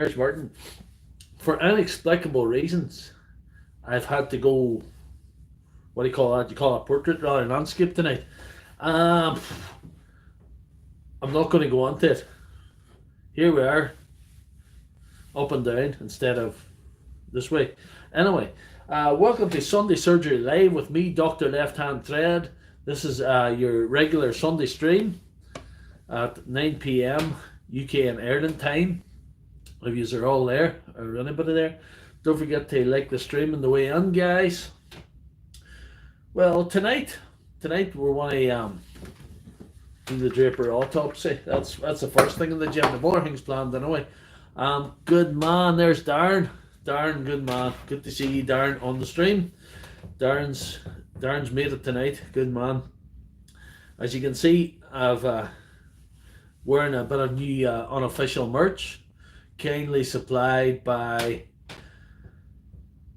There's Martin. For inexplicable reasons, I've had to go. What do you call that? You call it portrait rather than landscape tonight. Um, I'm not going to go on to it. Here we are, up and down instead of this way. Anyway, welcome to Sunday Surgery Live with me, Dr. Lefthandthread. This is your regular Sunday stream at 9 p.m. UK and Ireland time. If you are all there, or anybody there, don't forget to like the stream on the way in, guys. Well, tonight we want to do the Draper autopsy. That's the first thing in the gym. The other things planned anyway. Good man, there's Darren. Darren, good man. Good to see you, Darren, on the stream. Darren's made it tonight. Good man. As you can see, I've wearing a bit of new unofficial merch, kindly supplied by.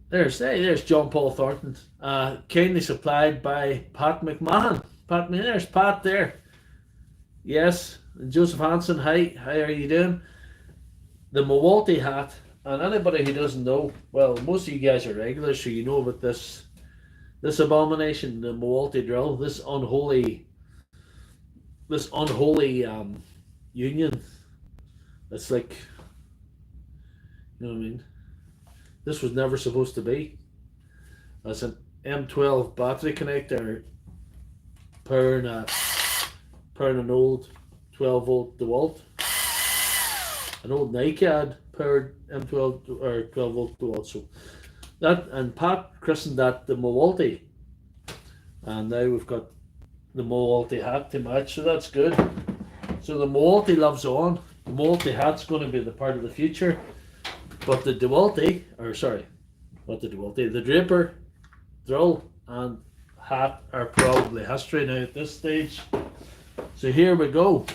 There's John Paul Thornton. Kindly supplied by Pat McMahon. There's Pat there. Yes, and Joseph Hansen. Hi, how are you doing? The Milwaukee hat, and anybody who doesn't know, well, most of you guys are regulars, so you know about this abomination, the Milwaukee drill, this unholy union. It's like, you know what I mean? This was never supposed to be. That's an M12 battery connector powering an old 12 volt Dewalt. An old NiCad powered M12 or 12 volt Dewalt. So that, and Pat christened that the Milwaukee. And now we've got the Milwaukee hat to match, so that's good. So the Milwaukee lives on. The Milwaukee hat's going to be the part of the future. But the Dewalt, the Draper, drill and hat are probably history now at this stage. So here we go.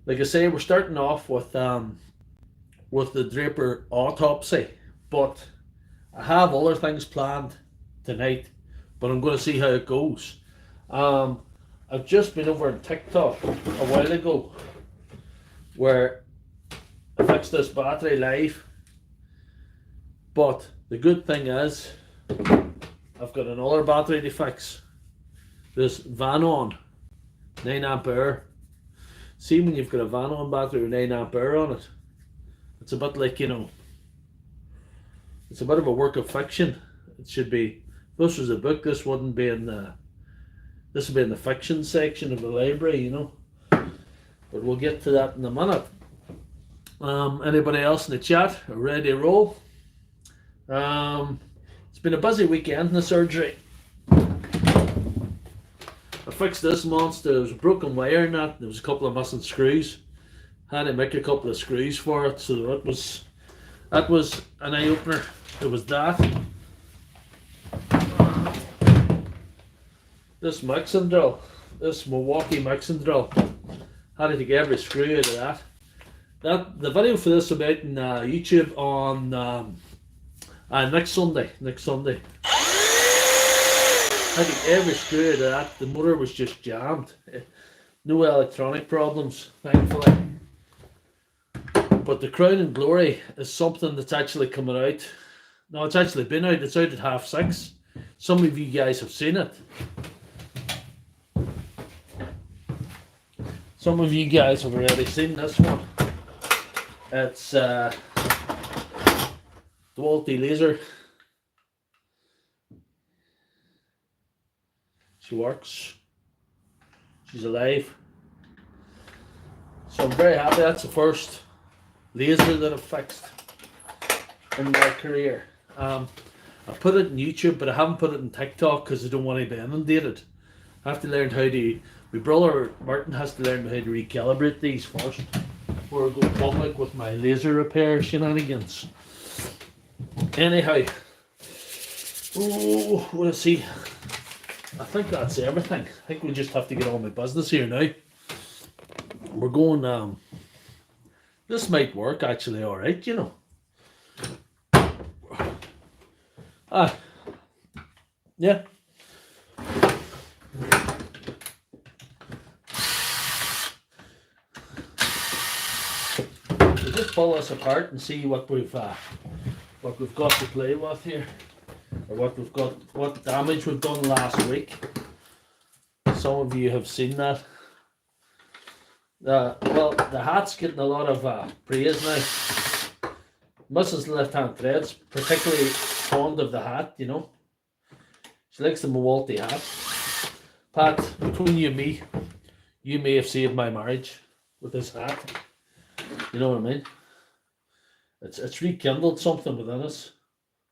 Like I say, we're starting off with the Draper autopsy, but I have other things planned tonight, but I'm going to see how it goes. I've just been over on TikTok a while ago where I fixed this battery live, but the good thing is I've got another battery to fix. This Vanon 9 ampere. See, when you've got a Vanon battery with 9 ampere on it, it's a bit like, it's a bit of a work of fiction. It should be, if this was a book, this wouldn't be in the, this would be in the fiction section of the library, But we'll get to that in a minute. Anybody else in the chat ready to roll? It's been a busy weekend in the surgery. I fixed this monster. There was a broken wire in that. There was a couple of missing screws. Had to make a couple of screws for it, so that was an eye opener. There was that. This mixing drill, this Milwaukee mixing drill. Had to take every screw out of that. The video for this will be out on YouTube on next Sunday. I think every screw out of that. The motor was just jammed. No electronic problems, thankfully. But the crown and glory is something that's actually coming out. No, it's actually been out. It's out at 6:30. Some of you guys have seen it. Some of you guys have already seen this one. It's Dewalt laser. She works. She's alive. So I'm very happy. That's the first laser that I've fixed in my career. I put it on YouTube, but I haven't put it on TikTok because I don't want to be inundated. I have to learn how to. My brother Martin has to learn how to recalibrate these first before I go public with my laser repair shenanigans. Anyhow, let's see. I think that's everything. I think we just have to get on with business here now. We're going. This might work actually, all right. Yeah. pull this apart and see what we've got to play with here, or what damage we've done last week. Some of you have seen that. Well, the hat's getting a lot of praise now. Mrs. Lefthandthread's particularly fond of the hat, you know. She likes the Dewalt hat. Pat, between you and me, you may have saved my marriage with this hat. You know what I mean? It's rekindled something within us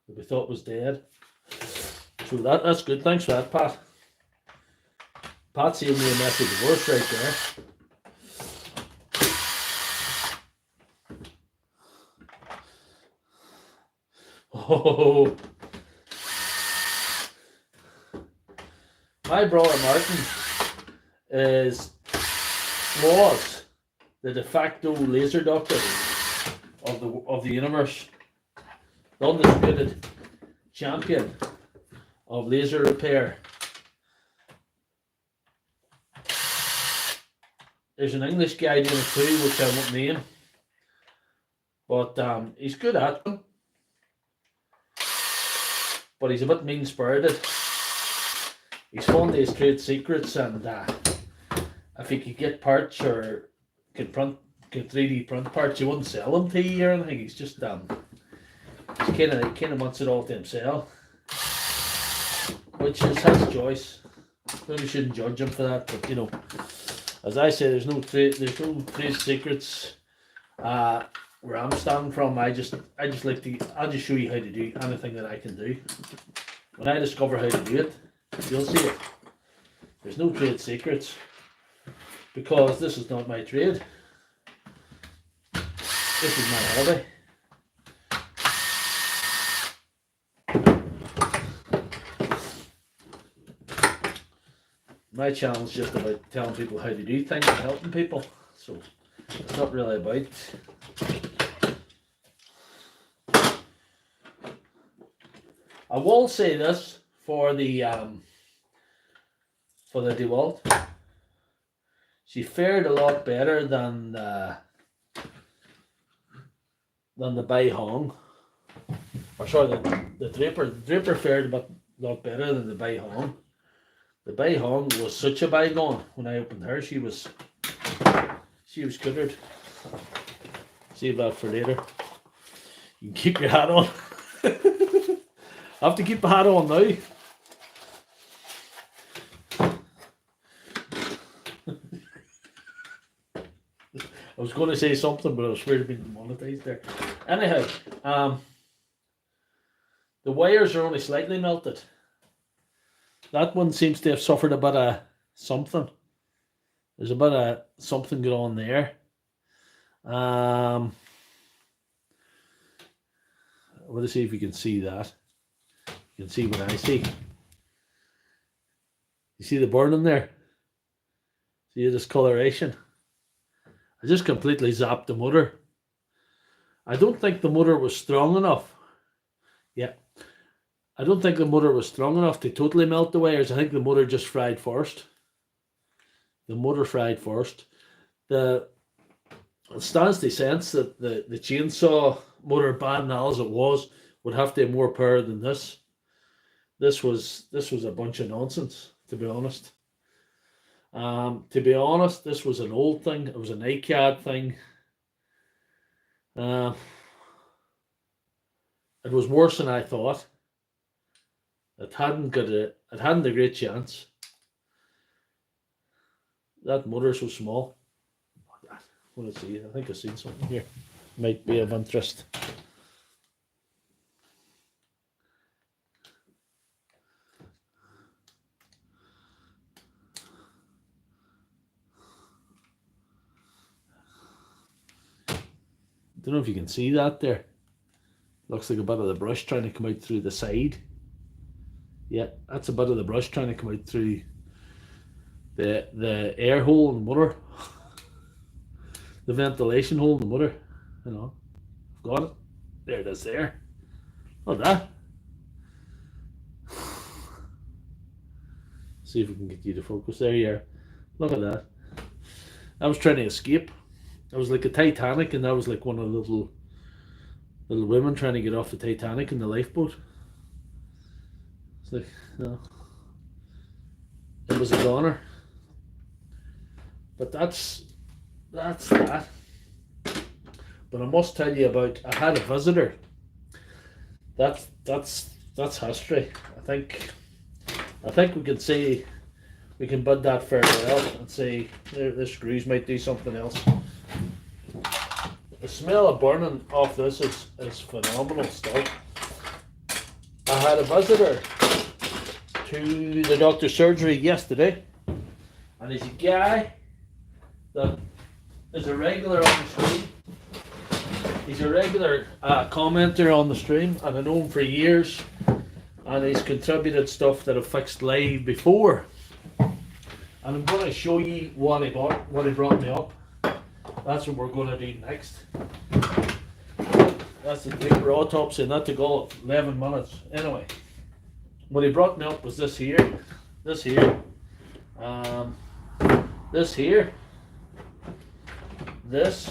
that we thought was dead. So that's good. Thanks for that, Pat. Pat saved me a message of divorce right there. Oh, my brother Martin was the de facto laser doctor of the universe, the undisputed champion of laser repair. There's an English guy doing it too, which I won't name, but he's good at them. But he's a bit mean-spirited. He's fond of his trade secrets, and if he could get parts or could 3D print parts, he wouldn't sell them to you or anything. He's just he kind of wants it all to himself, which is his choice. Maybe shouldn't judge him for that, but you know, as I say, there's no trade secrets. Where I'm standing from, I just like to. I'll just show you how to do anything that I can do. When I discover how to do it, you'll see it. There's no trade secrets, because this is not my trade. This is my hobby. My channel is just about telling people how to do things and helping people. So it's not really about. I will say this for the Dewalt. She fared a lot better than the Vanon. Or sorry, the Draper. The Draper fared a lot better than the Vanon. The Vanon was such a bygone. When I opened her, she was cootered. Save that for later. You can keep your hat on. I have to keep the hat on now. I was going to say something, but I was scared of being demonetized there. Anyhow, the wires are only slightly melted. That one seems to have suffered a bit of something. There's a bit of something going on there. I want to see if you can see that. You can see what I see. You see the burning there? See the discoloration? I just completely zapped the motor. I don't think the motor was strong enough. Yeah. I don't think the motor was strong enough to totally melt the wires. I think the motor just fried first. The motor fried first. It stands to sense that the chainsaw motor, bad and all as it was, would have to have more power than this. This was a bunch of nonsense, to be honest. This was an old thing. It was an ICAD thing. It was worse than I thought. It hadn't a great chance. That motor's so small. I want to see. I think I've seen something here. Might be of interest. Don't know if you can see that there. Looks like a bit of the brush trying to come out through the side. Yeah, that's a bit of the brush trying to come out through the air hole in the motor. The ventilation hole in the motor. You know, I've got it. There it is there. Look at that. See if we can get you to focus there. Yeah, look at that. I was trying to escape. It was like a Titanic, and that was like one of the little women trying to get off the Titanic in the lifeboat. It's like, no, it was a goner. But that's that. But I must tell you about, I had a visitor. That's history. I think we can say, we can bud that fairly well and say the screws might do something else. The smell of burning off this is phenomenal stuff. I had a visitor to the doctor's surgery yesterday, and he's a guy that is a regular on the stream. He's a regular commenter on the stream, and I know him for years, and he's contributed stuff that I've fixed live before. And I'm going to show you what he brought me up. That's what we're going to do next. That's the Draper Autopsy, and that took all 11 minutes. Anyway, what he brought me up was this here, this here, this here, this,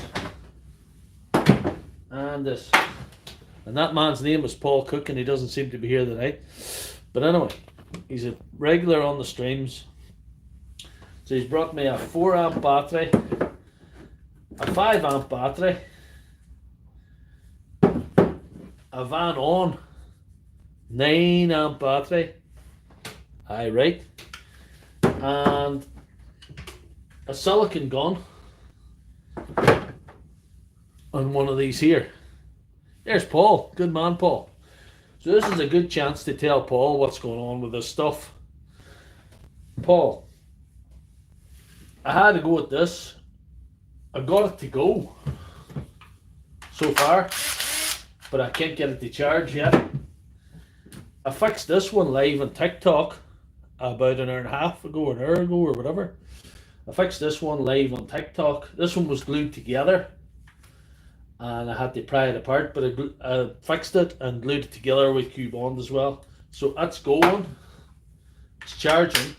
and this. And that man's name was Paul Cook, and he doesn't seem to be here tonight. But anyway, he's a regular on the streams. So he's brought me a 4 amp battery, a 5 amp battery, a Vanon 9 amp battery, aye right, and a silicon gun, and one of these here. There's Paul. Good man, Paul. So this is a good chance to tell Paul what's going on with this stuff. Paul, I had to go with this. I got it to go so far, but I can't get it to charge yet. I fixed this one live on TikTok about an hour and a half ago, an hour ago or whatever. I fixed this one live on TikTok. This one was glued together, and I had to pry it apart, but I fixed it and glued it together with Q-bond as well. So that's going. It's charging.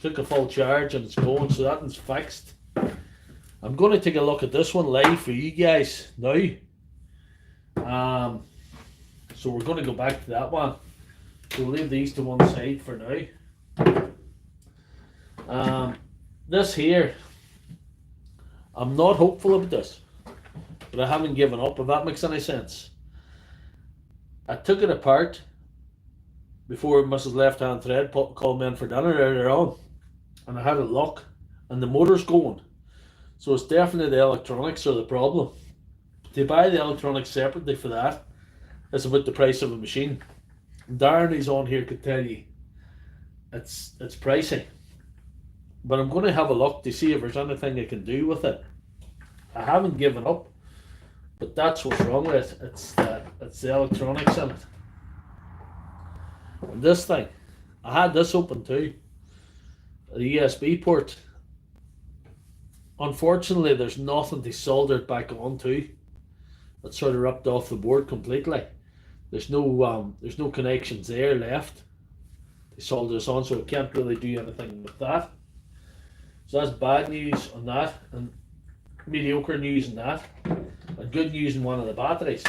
Took a full charge and it's going, so that one's fixed. I'm going to take a look at this one live for you guys now. So we're going to go back to that one. So we'll leave these to one side for now. This here, I'm not hopeful about this, but I haven't given up, if that makes any sense. I took it apart before Mrs. Lefthandthread called me in for dinner earlier on, and I had it locked, and the motor's going. So it's definitely the electronics are the problem. To buy the electronics separately for that, it's about the price of a machine. Darren, who's on here, could tell you it's pricey. But I'm going to have a look to see if there's anything I can do with it. I haven't given up, but that's what's wrong with it. It's the electronics in it. And this thing, I had this open too, the USB port. Unfortunately, there's nothing to solder it back onto. It's sort of ripped off the board completely. There's no connections there left to solder this on, so I can't really do anything with that. So that's bad news on that, and mediocre news on that, and good news in one of the batteries.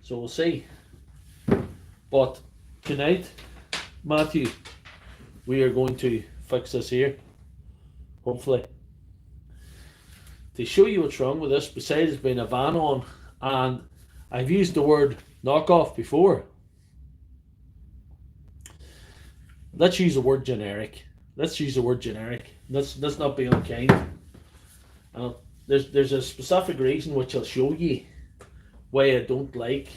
So we'll see. But tonight, Matthew, we are going to fix this here, hopefully. To show you what's wrong with this, besides being a Vanon, and I've used the word knockoff before. Let's use the word generic. Let's not be unkind. There's a specific reason which I'll show you why I don't like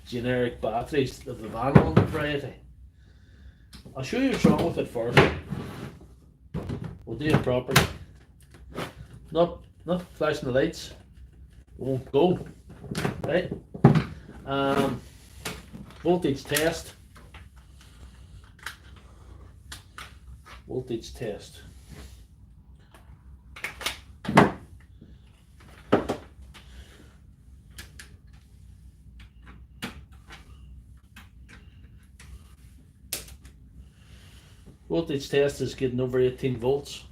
generic batteries of the Vanon variety. I'll show you what's wrong with it first. We'll do it properly. Not flashing the lights. It won't go. Right? Voltage test. Voltage test. Voltage test is getting over 18 volts.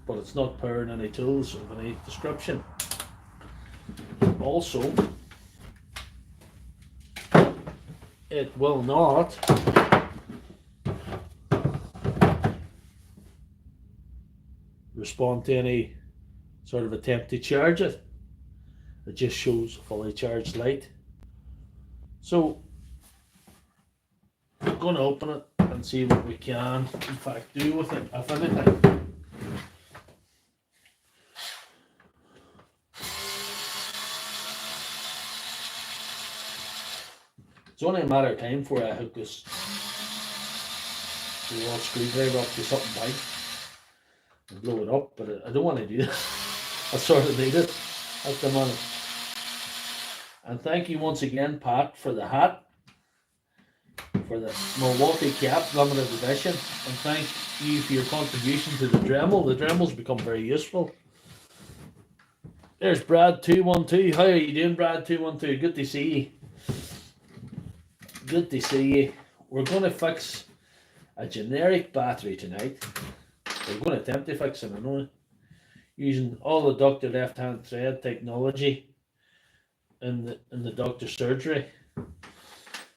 but it's not powering any tools of any description. Also, it will not respond to any sort of attempt to charge it. It just shows fully charged light. So we're going to open it and see what we can in fact do with it, if anything. It's only a matter of time before I hook this Dewalt screwdriver up to something big and blow it up, but I don't want to do that. I sort of need it at the moment. And thank you once again, Pat, for the hat, for the Milwaukee cap limited edition, and thank you for your contribution to the Dremel. The Dremel's become very useful. There's Brad212. How are you doing, Brad212? Good to see you. Good to see you. We're going to fix a generic battery tonight. We're going to attempt to fix it, I know, using all the Dr. Lefthandthread technology in the doctor's surgery.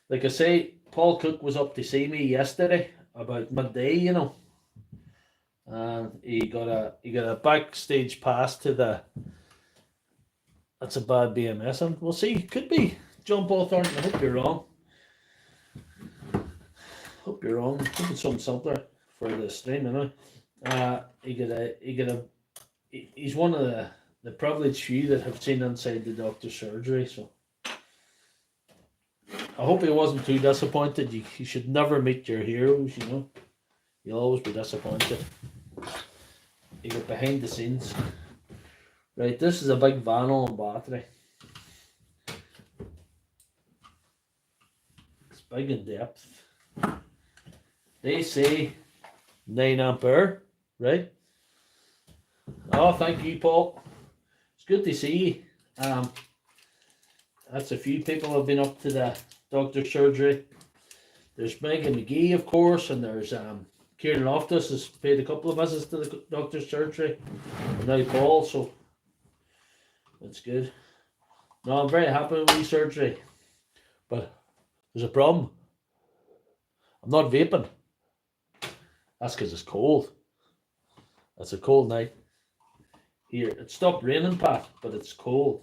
Like I say, Paul Cook was up to see me yesterday about midday, you know, and he got a backstage pass to the. That's a bad BMS, and we'll see. Could be John Paul Thornton. I hope you're wrong. Hope you're wrong. Hope it's something simpler for the stream, you know. He's one of the privileged few that have seen inside the doctor's surgery, so I hope he wasn't too disappointed. You should never meet your heroes, you know. You'll always be disappointed. You get behind the scenes. Right, this is a big Vanon battery. It's big in depth. They say 9 ampere, right? Oh, thank you, Paul. It's good to see you. That's a few people have been up to the doctor's surgery. There's Megan McGee, of course, and there's Kieran Loftus has paid a couple of visits to the doctor's surgery. And now Paul, so that's good. No, I'm very happy with the surgery, but there's a problem. I'm not vaping. That's because it's cold. It's a cold night. Here, it stopped raining, Pat, but it's cold.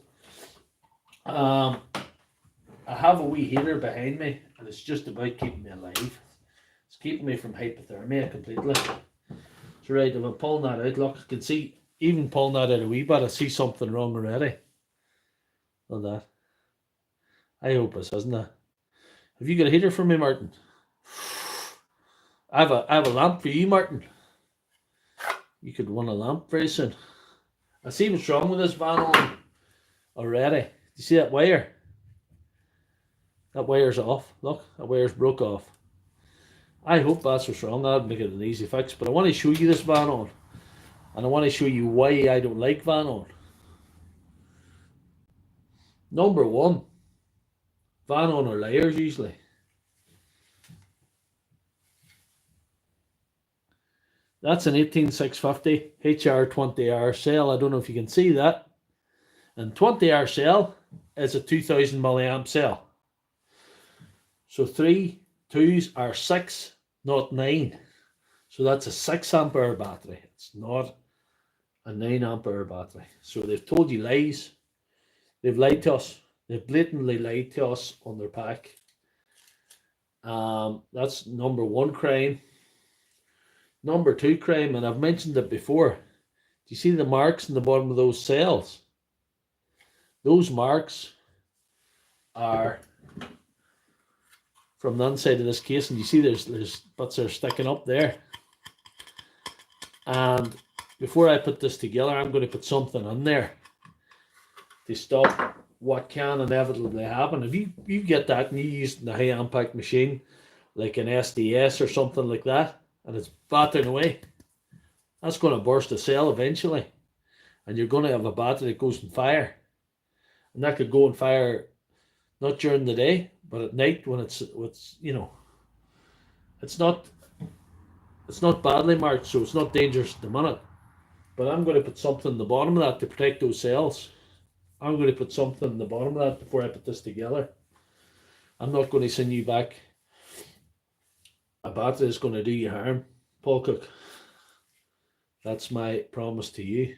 I have a wee heater behind me, and it's just about keeping me alive. It's keeping me from hypothermia completely. So right, if I'm pulling that out, look, I can see, even pulling that out a wee bit, I see something wrong already. Look at that. I hope this isn't it. Have you got a heater for me, Martin? I have a lamp for you, Martin. You could want a lamp very soon. I see what's wrong with this Vanon already. Do you see that wire? That wire's off. Look, that wire's broke off. I hope that's what's wrong. That'd make it an easy fix. But I want to show you this Vanon. And I want to show you why I don't like Vanon. Number one, Vanon are liars usually. That's an 18650 HR20R cell. I don't know if you can see that. And 20R cell is a 2000 milliamp cell. So 3 2s are 6, not 9. So that's a 6 ampere battery. It's not a 9 ampere battery. So they've told you lies. They've lied to us. They've blatantly lied to us on their pack. That's number one crime. Number two crime, and I've mentioned it before. Do you see the marks in the bottom of those cells? Those marks are from the inside of this case, and you see there's bits that are sticking up there. And before I put this together, I'm going to put something in there to stop what can inevitably happen. If you get that and you use it in a high impact machine like an SDS or something like that, and it's battering away, that's going to burst a cell eventually, and you're going to have a battery that goes on fire. And that could go on fire not during the day, but at night when it's you know, it's not badly marked, so it's not dangerous at the minute. But I'm going to put something in the bottom of that to protect those cells. I'm going to put something in the bottom of that before I put this together. I'm not going to send you back a battery that's going to do you harm, Paul Cook. That's my promise to you.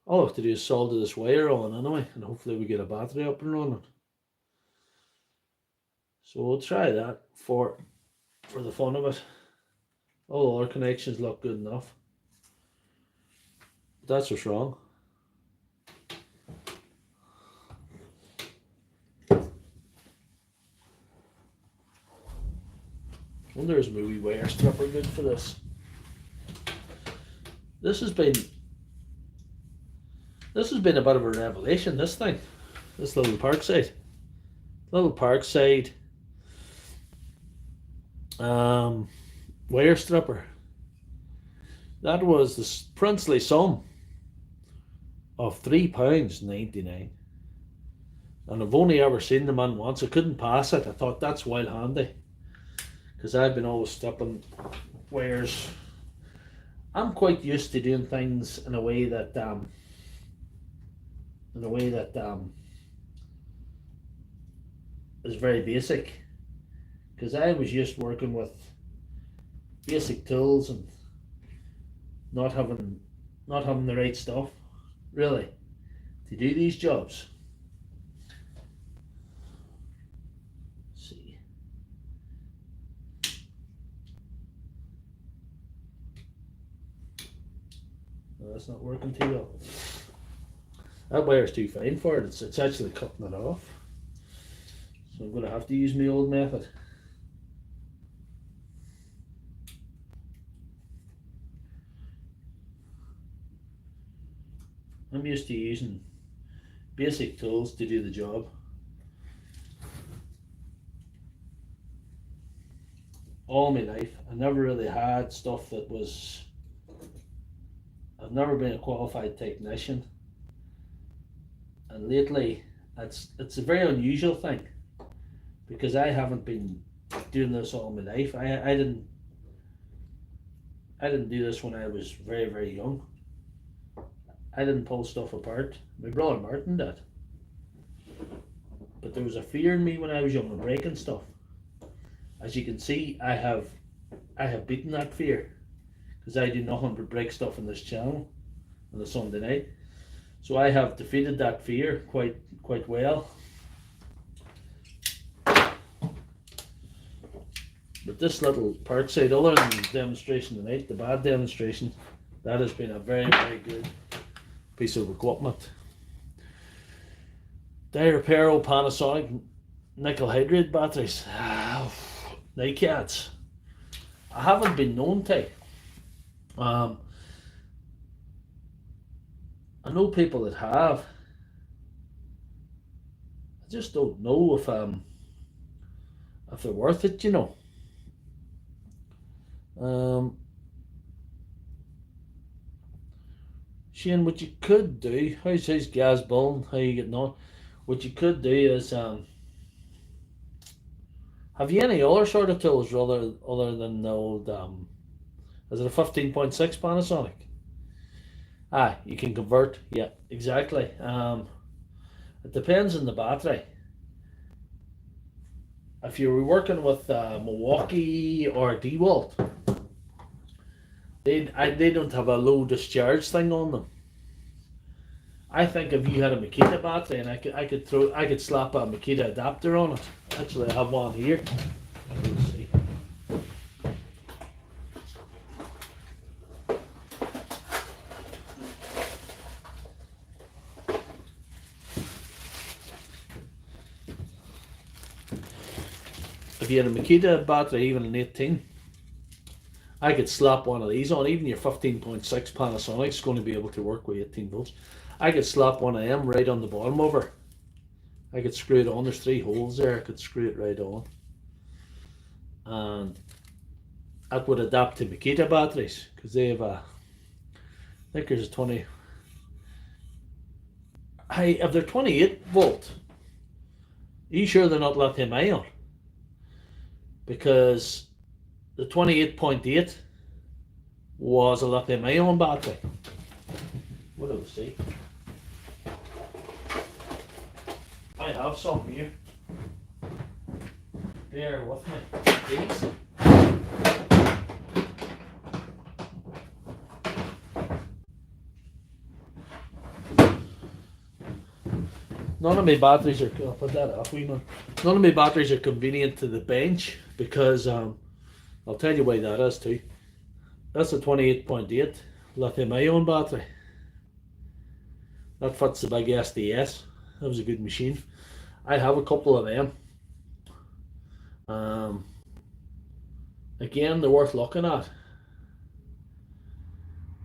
All I have to do is solder this wire on anyway, and hopefully we get a battery up and running. So we'll try that for the fun of it. All our connections look good enough. But that's what's wrong. I wonder is my wee wire stripper good for this? This has been a bit of a revelation, this thing. This little Parkside. Wire stripper. That was the princely sum of £3.99. And I've only ever seen the man once. I couldn't pass it. I thought that's wild handy. Because I've been always stripping wires. I'm quite used to doing things in a way that is very basic. Because I was used working with basic tools and not having the right stuff, really, to do these jobs. Let's see. No, that's not working too well. That wire's too fine for it. It's actually cutting it off. So I'm going to have to use my old method. I'm used to using basic tools to do the job. All my life, I never really had stuff that was... I've never been a qualified technician. And lately, it's a very unusual thing. Because I haven't been doing this all my life. I didn't do this when I was very, very young. I didn't pull stuff apart. My brother Martin did. But there was a fear in me when I was young of breaking stuff. As you can see, I have beaten that fear. Because I do nothing but break stuff in this channel on a Sunday night. So I have defeated that fear quite well. But this little Parkside, other than the demonstration tonight, the bad demonstration, that has been a very, very good piece of equipment. Draper Panasonic nickel hydride batteries. Nycats. I haven't been known to. I know people that have. I just don't know if they're worth it, you know. Shane, what you could do, how's his gas bill? How you getting on? What you could do is, have you any other sort of tools other than the old, is it a 15.6 Panasonic? You can convert, yeah, exactly. It depends on the battery. If you were working with Milwaukee or Dewalt, they don't have a low discharge thing on them. I think if you had a Makita battery and I could slap a Makita adapter on it. Actually, I have one here. Let's see. If you had a Makita battery, even an 18, I could slap one of these on. Even your 15.6 Panasonic is going to be able to work with 18 volts. I could slap one of them right on the bottom of her. I could screw it on. There's 3 holes there. I could screw it right on. And that would adapt to Makita batteries because they have a, I think there's a 20. If they're 28 volt, are you sure they're not lithium ion? Because the 28.8 was a lithium-ion battery. What do we see? I have some here. Bear with me, please. None of my batteries are. I'll put that off. None of my batteries are convenient to the bench because I'll tell you why that is too. That's a 28.8 lithium-ion battery. That fits the big SDS. That was a good machine. I have a couple of them. Again, they're worth looking at.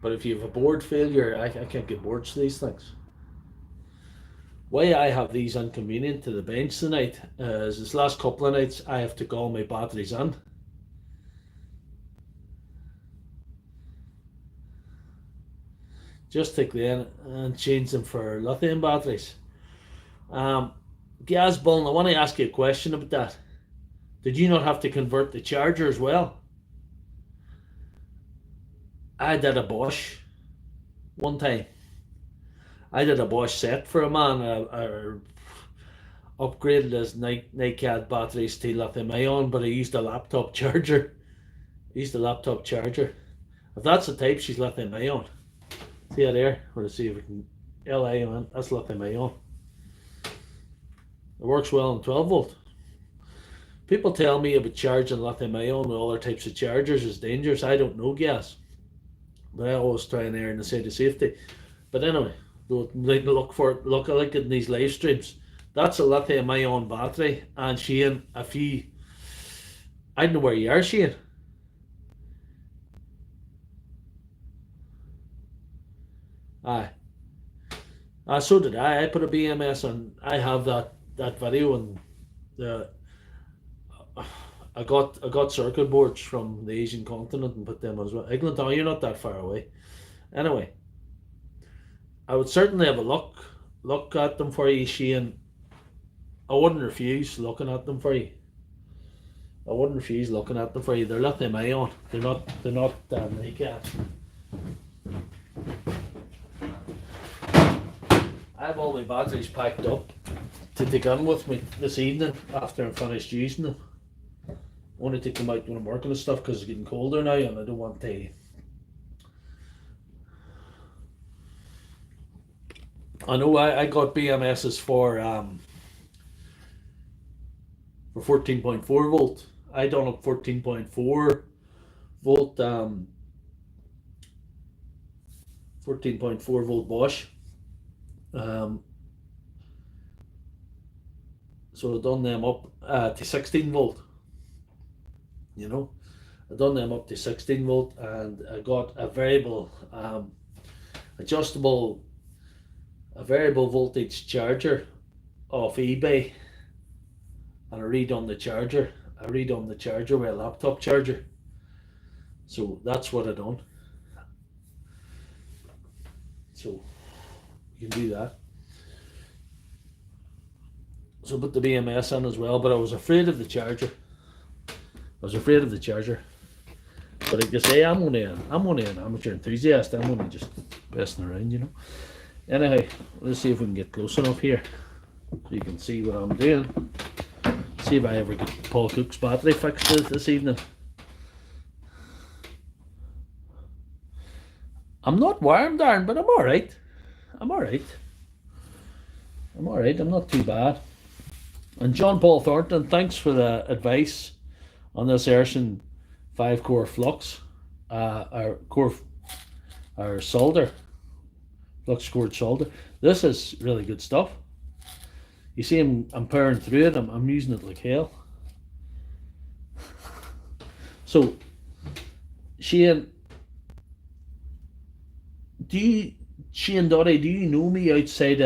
But if you have a board failure, I can't get boards to these things. Why I have these inconvenient to the bench tonight is this last couple of nights I have took all my batteries in. Just take them and change them for lithium batteries. Gazball, I want to ask you a question about that. Did you not have to convert the charger as well? I did a Bosch one time. I did a Bosch set for a man. Upgraded his NiCad batteries to lithium-ion, but I used a laptop charger. If that's the type, she's lithium-ion. See it there? We'll see if we can. LION, that's lithium-ion. It works well on 12 volt. People tell me about charging lithium-ion with other types of chargers is dangerous. I don't know, gas. But I always try and err on the side of safety. But anyway, look like it in these live streams. That's a lithium-ion battery. And Shane, I don't know where you are, Shane. Aye. So did I. I put a BMS on. I have that video, and I got circuit boards from the Asian continent and put them on as well. Eglinton, you're not that far away. Anyway, I would certainly have a look at them for you, Shane. I wouldn't refuse looking at them for you. They're lithium-ion. They're not NiCad. I have all my batteries packed up to take in with me this evening after I'm finished using them. I want to take them out when I'm working and stuff because it's getting colder now, and I don't want to. I know I got BMSs for 14.4 volt. I done up 14.4 volt 14.4 volt Bosch. So I done them up to 16 volt. You know, I done them up to 16 volt, and I got a variable voltage charger off eBay, and I redone the charger. With a laptop charger. So that's what I done. So you can do that. So put the BMS in as well, but I was afraid of the charger. But like I say, I'm only an amateur enthusiast. I'm only just messing around, you know. Anyhow, let's see if we can get close enough here so you can see what I'm doing. See if I ever get Paul Cook's battery fixed this evening. I'm not warm, Darren, but I'm alright. I'm not too bad. And John Paul Thornton, thanks for the advice on this Erson 5-core flux, our solder, flux cored solder. This is really good stuff. You see, I'm powering through it. I'm using it like hell. So, Shane, Shane Dottie, do you know me outside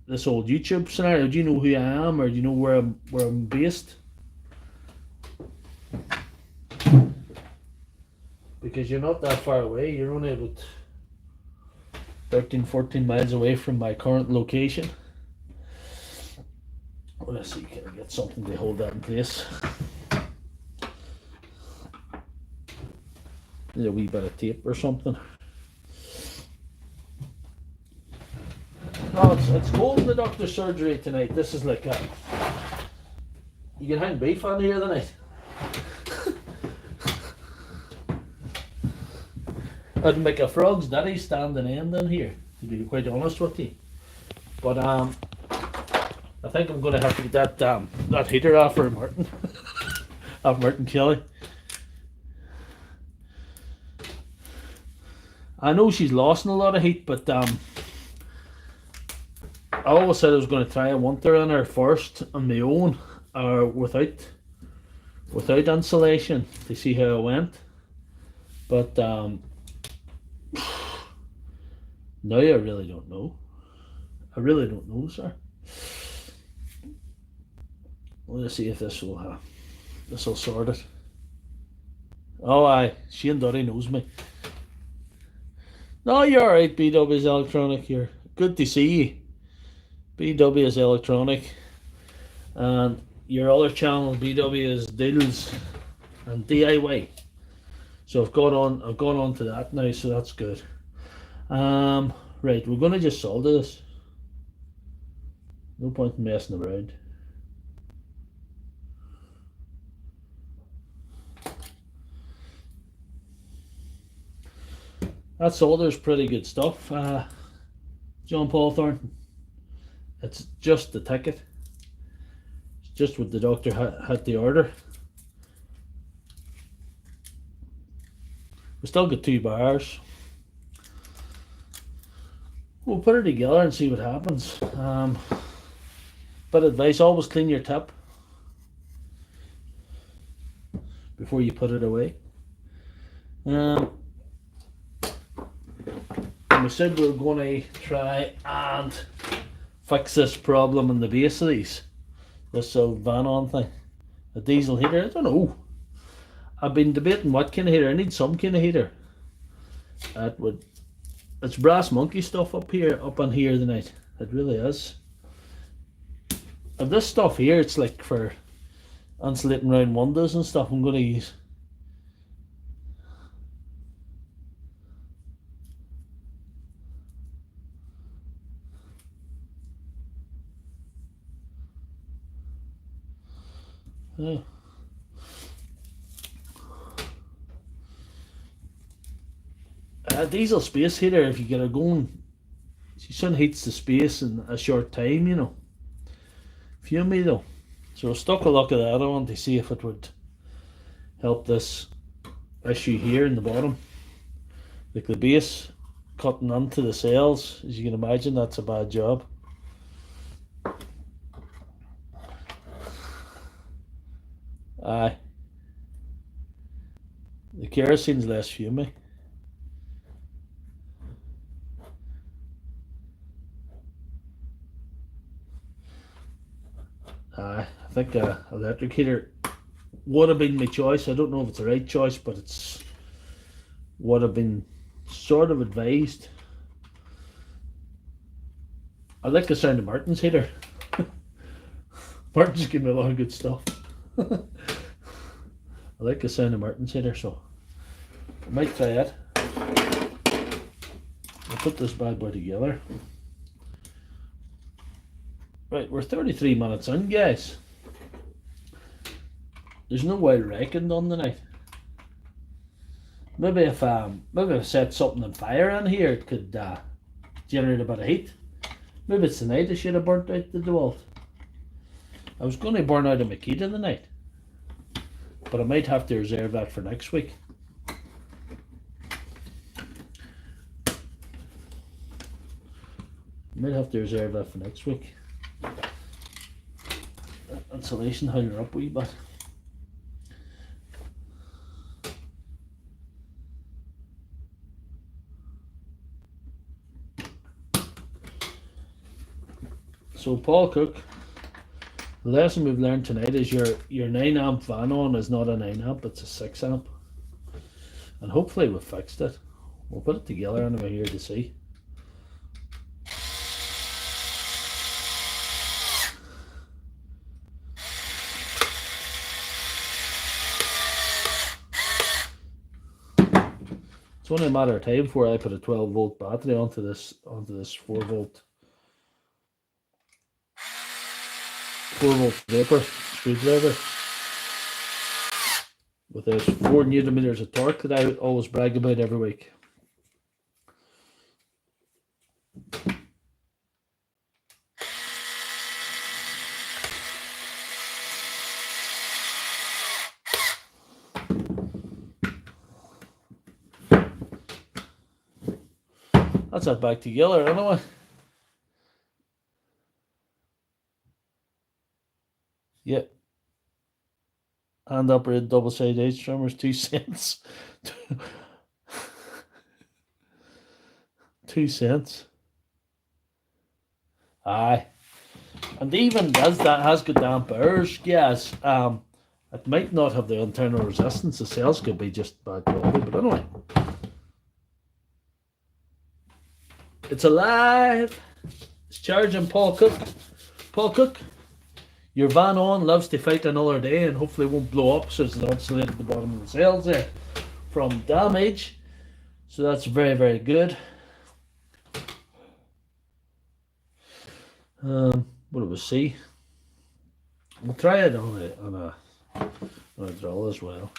this old YouTube scenario? Do you know who I am, or do you know where I'm based? Because you're not that far away. You're only about 13-14 miles away from my current location. Well, let's see, can I get something to hold that in place? Need a wee bit of tape or something. Oh, it's cold in the doctor's surgery tonight. This is like a... You can hang beef on here tonight. I'd make a frog's daddy standing end in here, to be quite honest with you. But I think I'm going to have to get that heater off for Martin, off Martin Kelly. I know she's lost a lot of heat, but I always said I was going to try a winter in her first on my own, or without insulation, to see how it went. But now I really don't know. I really don't know, sir. Let's see if this will sort it. Oh, aye, Shane Duddy knows me. No, you're alright, BW's Electronic. You're good to see you. BW is Electronic, and your other channel, BW, is Deals and DIY. So I've gone on to that now, so that's good. Right, we're gonna just solder this. No point in messing around. That solder's pretty good stuff, John Paul Thornton. It's just the ticket. It's just what the doctor had to order. We still got 2 bars. We'll put it together and see what happens. But advice, always clean your tip before you put it away. We said we were going to try and fix this problem in the base of these. This Vanon thing. A diesel heater, I don't know. I've been debating what kind of heater. I need some kind of heater. It's brass monkey stuff up on here tonight. It really is. And this stuff here, it's like for insulating around windows and stuff. I'm going to use. Yeah. A diesel space heater, if you get it going, she soon heats the space in a short time, you know. Fume though. So I stuck a look of that on to see if it would help this issue here in the bottom. Like the base cutting into the cells, as you can imagine, that's a bad job. Aye. The kerosene's less fumey. I think an electric heater would have been my choice. I don't know if it's the right choice, but it's would have been sort of advised. I like the sound of Martin's heater. Martin's giving me a lot of good stuff. I like the sound of Martin's heater, so I might try it. I'll put this bad boy together. Right, we're 33 minutes in, guys. There's no wild wrecking done tonight. Maybe if I set something on fire in here, it could generate a bit of heat. Maybe it's tonight I should have burnt out the Dewalt. I was going to burn out a Makita tonight, but I might have to reserve that for next week. Might have to reserve that for next week. Insulation higher up a wee bit. So Paul Cook, the lesson we've learned tonight is your 9 amp Vanon is not a 9 amp, it's a 6 amp. And hopefully we've fixed it. We'll put it together and we're here to see. only a matter of time before I put a 12-volt battery onto this 4-volt Draper screwdriver with those 4 newton meters of torque that I always brag about every week. That's that back together anyway. Yep. Hand operated double sided edge trimmers, 2 cents. 2 cents. Aye. And even as that has got damp hours, yes, it might not have the internal resistance. The cells could be just bad quality, but anyway. It's alive. It's charging Paul Cook. Paul Cook, your Vanon loves to fight another day and hopefully won't blow up, so it's insulated the bottom of the cells there from damage. So that's very, very good. What do we see? We'll try it on a drill as well.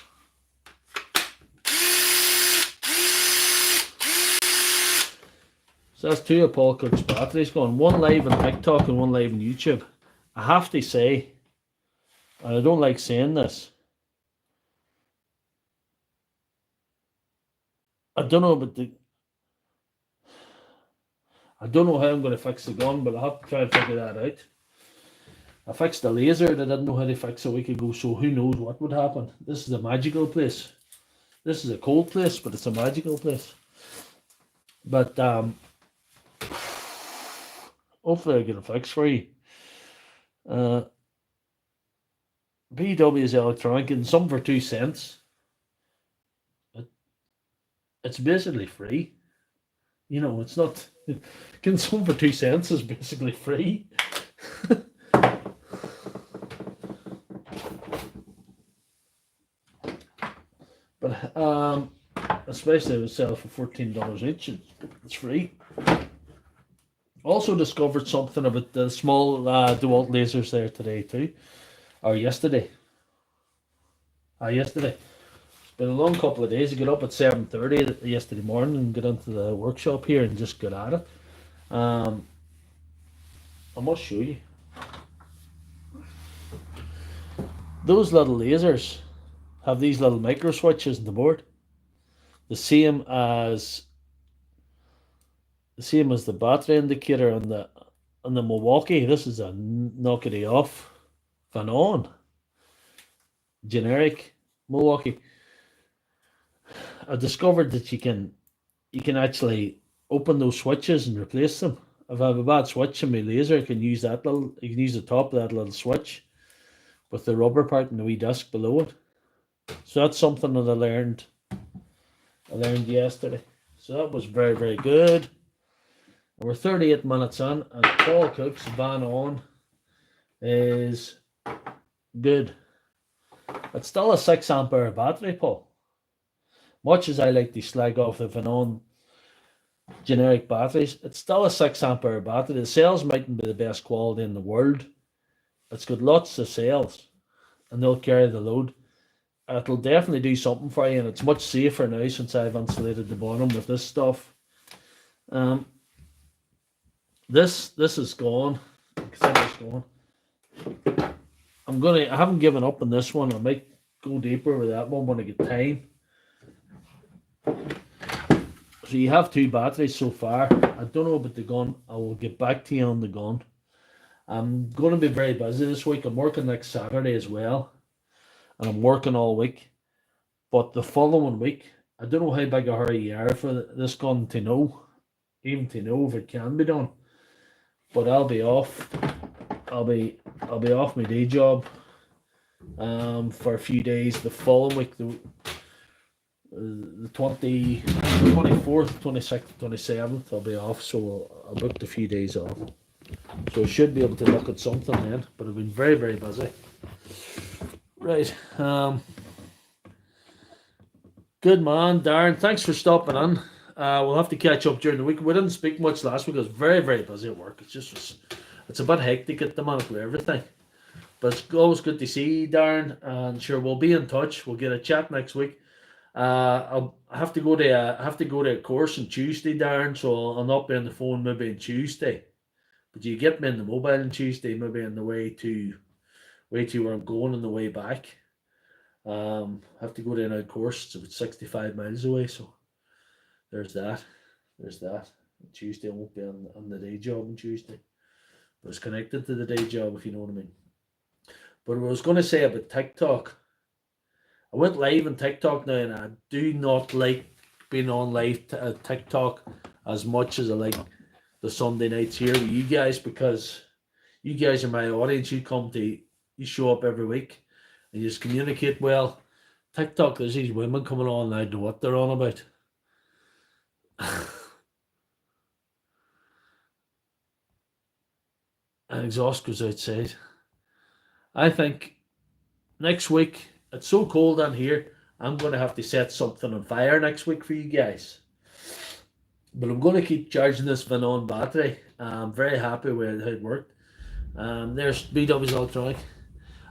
So that's 2 of Paul Cook's batteries going. 1 live on TikTok and 1 live on YouTube. I have to say, and I don't like saying this, I don't know how I'm going to fix the gun, but I'll have to try and figure that out. I fixed the laser that I didn't know how to fix a week ago, so who knows what would happen. This is a magical place. This is a cold place, but it's a magical place. But hopefully I get a fix for you. BW's electronic and some for 2 cents. It's basically free. You know, it's not. Getting some for 2 cents is basically free. But especially if it sells for $14 each, it's free. Also discovered something about the small Dewalt lasers there today too, or yesterday. Yesterday. It's been a long couple of days. I got up at 7:30 yesterday morning and got into the workshop here and just got at it. I must show you. Those little lasers have these little micro switches in the board. The same as the battery indicator on the Milwaukee. This is a knockity off Vanon generic Milwaukee. I discovered that you can actually open those switches and replace them. If I have a bad switch in my laser, I can use you can use the top of that little switch with the rubber part and the wee disc below it. So that's something that I learned yesterday. So that was very, very good. We're 38 minutes in, and Paul Cook's Vanon is good. It's still a 6 ampere battery, Paul. Much as I like to slag off the Vanon generic batteries, it's still a 6 ampere battery. The cells mightn't be the best quality in the world. It's got lots of cells, and they'll carry the load. It'll definitely do something for you, and it's much safer now since I've insulated the bottom with this stuff. This is gone. It's gone. I haven't given up on this one. I might go deeper with that one when I get time. So you have 2 batteries so far. I don't know about the gun. I will get back to you on the gun. I'm going to be very busy this week. I'm working next Saturday as well. And I'm working all week. But the following week, I don't know how big a hurry you are for this gun to know. Even to know if it can be done. But I'll be off. I'll be off my day job for a few days. The following week, the 24th, 26th, 27th, I'll be off. So I'll book a few days off. So I should be able to look at something then. But I've been very, very busy. Right. Good Good man, Darren. Thanks for stopping in. We'll have to catch up during the week. We didn't speak much last week. I was very, very busy at work. It's a bit hectic at the moment with everything. But it's always good to see you, Darren. And sure, we'll be in touch. We'll get a chat next week. I have to go to a course on Tuesday, Darren. So I'll not be on the phone maybe on Tuesday. But you get me in the mobile on Tuesday, maybe on the way to where I'm going on the way back. I have to go to an course. It's about 65 miles away, so there's that. There's that. Tuesday I won't be on the day job on Tuesday. But it's connected to the day job, if you know what I mean. But what I was going to say about TikTok, I went live on TikTok now, and I do not like being on live TikTok as much as I like the Sunday nights here with you guys, because you guys are my audience. You show up every week and you just communicate well. TikTok, there's these women coming on and I don't know what they're on about. And exhaust goes outside. I think next week, it's so cold down here, I'm going to have to set something on fire next week for you guys. But I'm going to keep charging this Vanon battery. I'm very happy with how it worked. There's BW's Electronic.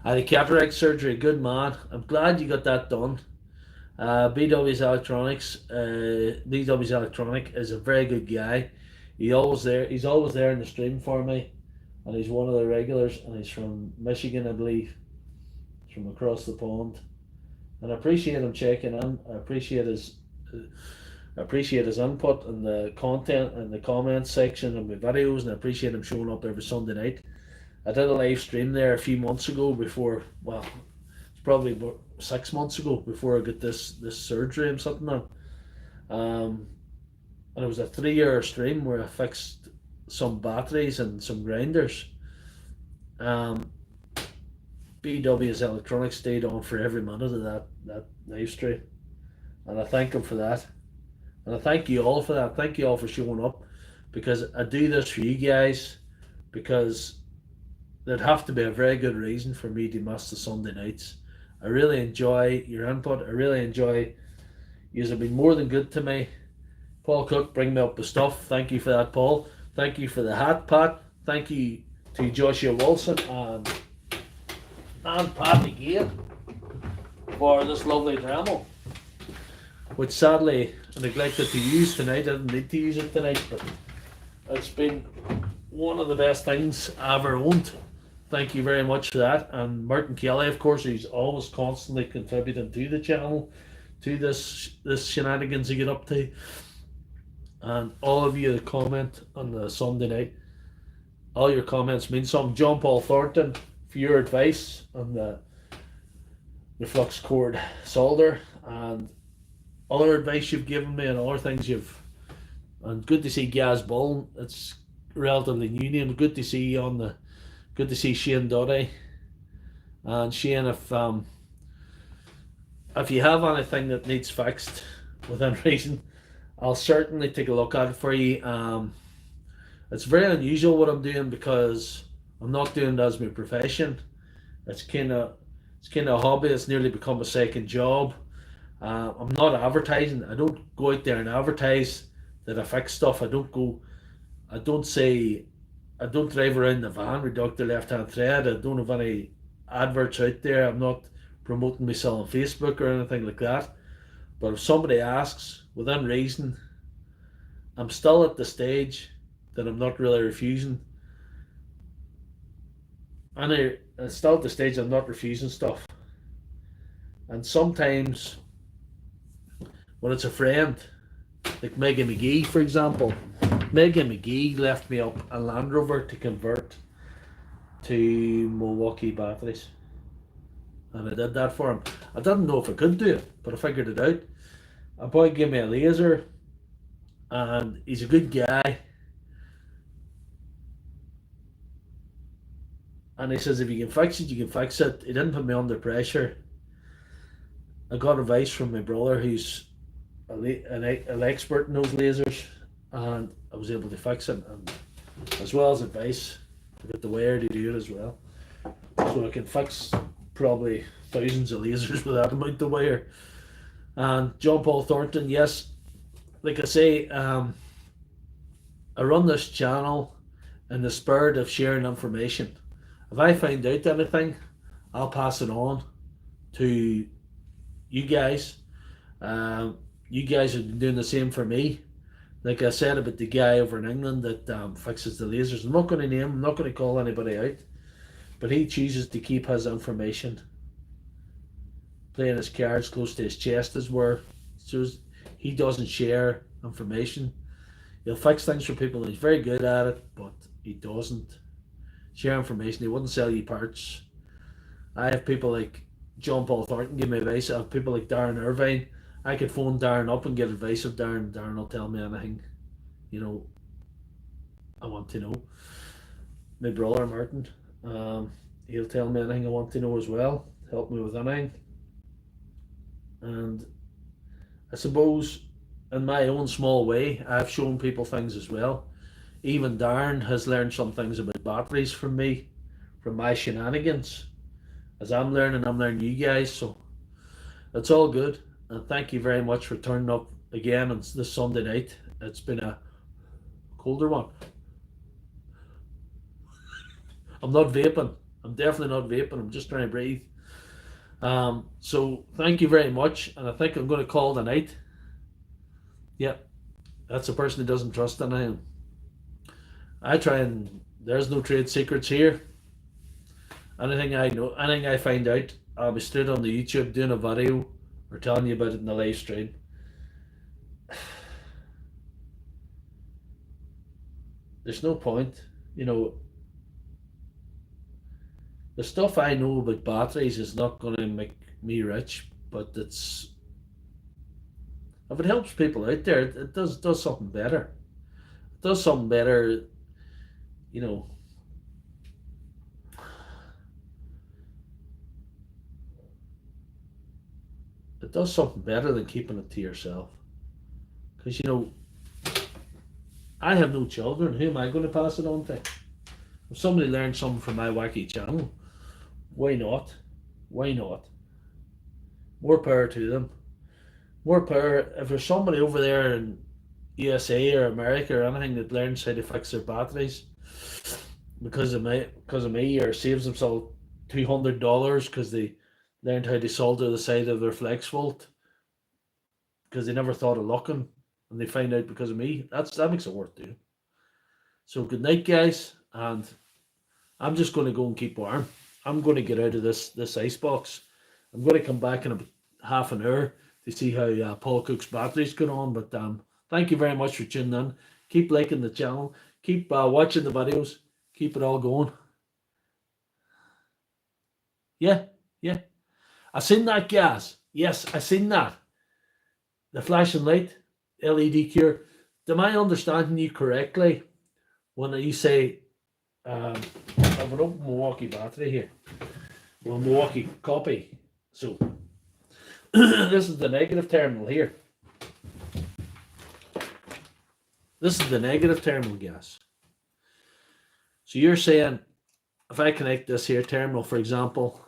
I had a cataract surgery, good man. I'm glad you got that done. BW's Electronic is a very good guy. He's always there in the stream for me. And he's one of the regulars, and he's from Michigan, I believe. He's from across the pond. And I appreciate him checking in. I appreciate his input and the content and the comment section of my videos, and I appreciate him showing up every Sunday night. I did a live stream there a few months ago before, well, it's probably about 6 months ago before I got this surgery I'm sitting on. And it was a 3-year stream where I fixed some batteries and some grinders. BW's Electronics stayed on for every minute of that live stream. And I thank him for that. And I thank you all for that. Thank you all for showing up, because I do this for you guys, because there'd have to be a very good reason for me to miss the Sunday nights. I really enjoy your input. I really enjoy, you have been more than good to me. Paul Cook, bring me up the stuff. Thank you for that, Paul. Thank you for the hat, Pat. Thank you to Joshua Wilson and Pat again for this lovely Dremel, which sadly I neglected to use tonight. I didn't need to use it tonight, but it's been one of the best things I ever owned. Thank you very much for that. And Martin Kelly, of course, he's always constantly contributing to the channel, to this shenanigans you get up to. And all of you that comment on the Sunday night, all your comments mean something. John Paul Thornton, for your advice on the flux cord solder and other advice you've given me and other things and good to see Gaz Bull. It's relatively new name. Good to see you good to see Shane Duddy. And Shane, if you have anything that needs fixed within reason, I'll certainly take a look at it for you. It's very unusual what I'm doing, because I'm not doing it as my profession. It's kind of a hobby. It's nearly become a second job. I'm not advertising. I don't go out there and advertise that I fix stuff. I don't drive around the van with Dr. Lefthandthread. I don't have any adverts out there. I'm not promoting myself on Facebook or anything like that. But if somebody asks, within reason, I'm still at the stage that I'm not really refusing. I'm still at the stage I'm not refusing stuff. And sometimes, when it's a friend, like Megan McGee, for example, Megan McGee left me up a Land Rover to convert to Milwaukee batteries. And I did that for him. I didn't know if I could do it, but I figured it out. A boy gave me a laser, and he's a good guy. And he says, if you can fix it, you can fix it. He didn't put me under pressure. I got advice from my brother, who's an expert in those lasers, and I was able to fix it. And as well as advice, I got the wire to do it as well. So I can fix probably thousands of lasers with that amount of wire. And John Paul Thornton, yes, like I say, I run this channel in the spirit of sharing information. If I find out anything, I'll pass it on to you guys. You guys have been doing the same for me. Like I said about the guy over in England that fixes the lasers. I'm not going to name, I'm not going to call anybody out, but he chooses to keep his information, playing his cards close to his chest, as where so he doesn't share information. He'll fix things for people and he's very good at it, but he doesn't share information. He wouldn't sell you parts. I have people like John Paul Thornton give me advice. I have people like Darren Irvine. I could phone Darren up and get advice of Darren. Darren will tell me anything, you know, I want to know. My brother Martin, he'll tell me anything I want to know as well. Help me with anything. And I suppose in my own small way, I've shown people things as well. Even Darren has learned some things about batteries from me, from my shenanigans. As I'm learning you guys. So it's all good. And thank you very much for turning up again on this Sunday night. It's been a colder one. I'm not vaping. I'm definitely not vaping. I'm just trying to breathe. So thank you very much. And I think I'm going to call it a night. Yep. That's a person who doesn't trust anything. I try and there's no trade secrets here. Anything I know, anything I find out, I'll be straight on the YouTube doing a video or telling you about it in the live stream. There's no point, you know. The stuff I know about batteries is not going to make me rich, but it's if it helps people out there, it does something better. It does something better, you know. It does something better than keeping it to yourself. Because, you know, I have no children. Who am I going to pass it on to? If somebody learns something from my wacky channel, why not? Why not? More power to them. More power. If there's somebody over there in USA or America or anything that learns how to fix their batteries because of me, or saves themselves $200 because they learned how to solder the side of their flex volt because they never thought of looking and they find out because of me, that makes it worth doing. So good night, guys, and I'm just going to go and keep warm. I'm going to get out of this ice box. I'm going to come back in about half an hour to see how Paul Cook's batteries going on. But thank you very much for tuning in. Keep liking the channel. Keep watching the videos. Keep it all going. Yeah. I seen that, gas. Yes, I seen that. The flashing light, LED cure. Am I understanding you correctly when you say, I have an open Milwaukee battery here. Well, Milwaukee copy. So, this is the negative terminal here. This is the negative terminal, gas. So you're saying, if I connect this here terminal, for example,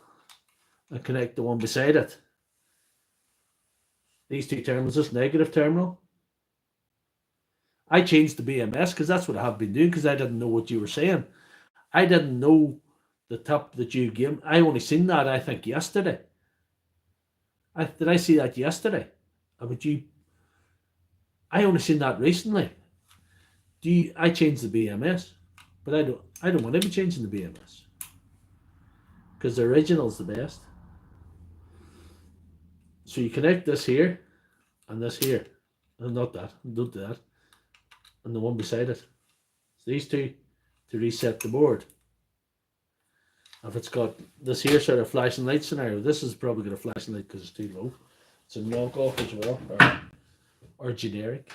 and connect the one beside it, these two terminals, this negative terminal, I changed the BMS because that's what I have been doing because I didn't know what you were saying. I didn't know the tip that you gave. I only seen that, I think, yesterday. Did I see that yesterday? About you? I only seen that recently. I changed the BMS, but I don't want to be changing the BMS because the original's the best. So you connect this here and this here, and not that, don't do that, and the one beside it. So these two to reset the board. If it's got this here sort of flashing light scenario, this is probably got a flashing light because it's too low. It's a knockoff as well, or generic.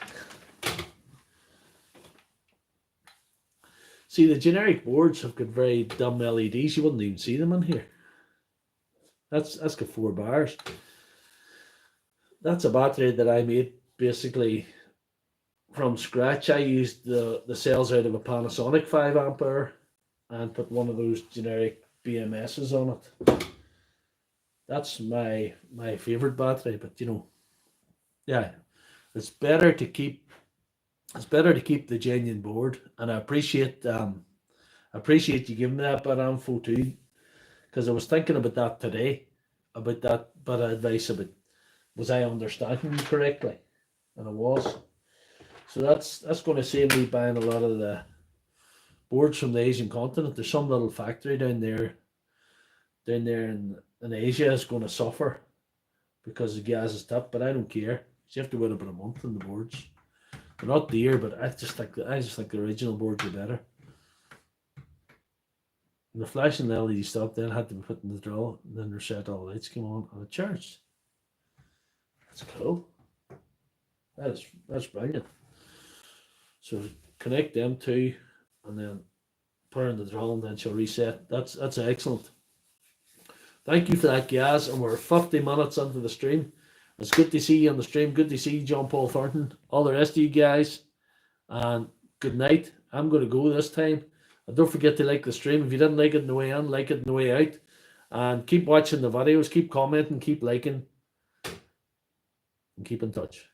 See, the generic boards have got very dumb LEDs. You wouldn't even see them in here. That's got 4 bars. That's a battery that I made basically from scratch. I used the cells out of a Panasonic 5 ampere and put one of those generic BMSs on it. That's my favorite battery, but you know, Yeah, it's better to keep the genuine board, and I appreciate you giving me that bit of info too, because I was thinking about that today, about that bit of advice about was I understanding you correctly, and I was. So that's going to save me buying a lot of the boards from the Asian continent. There's some little factory down there in Asia is going to suffer because the gas is tough, but I don't care. So you have to wait about a month on the boards. They're not dear, but I just think the original boards are better. And the flashing LED stop then had to be put in the draw, and then reset all the lights came on and it charged. That's cool. That's brilliant. So connect them two, and then put her in the draw, and then she'll reset. That's excellent. Thank you for that, guys. And we're 50 minutes into the stream. It's good to see you on the stream. Good to see you, John Paul Thornton. All the rest of you guys. And good night. I'm going to go this time. And don't forget to like the stream. If you didn't like it on the way in, like it on the way out. And keep watching the videos. Keep commenting. Keep liking. And keep in touch.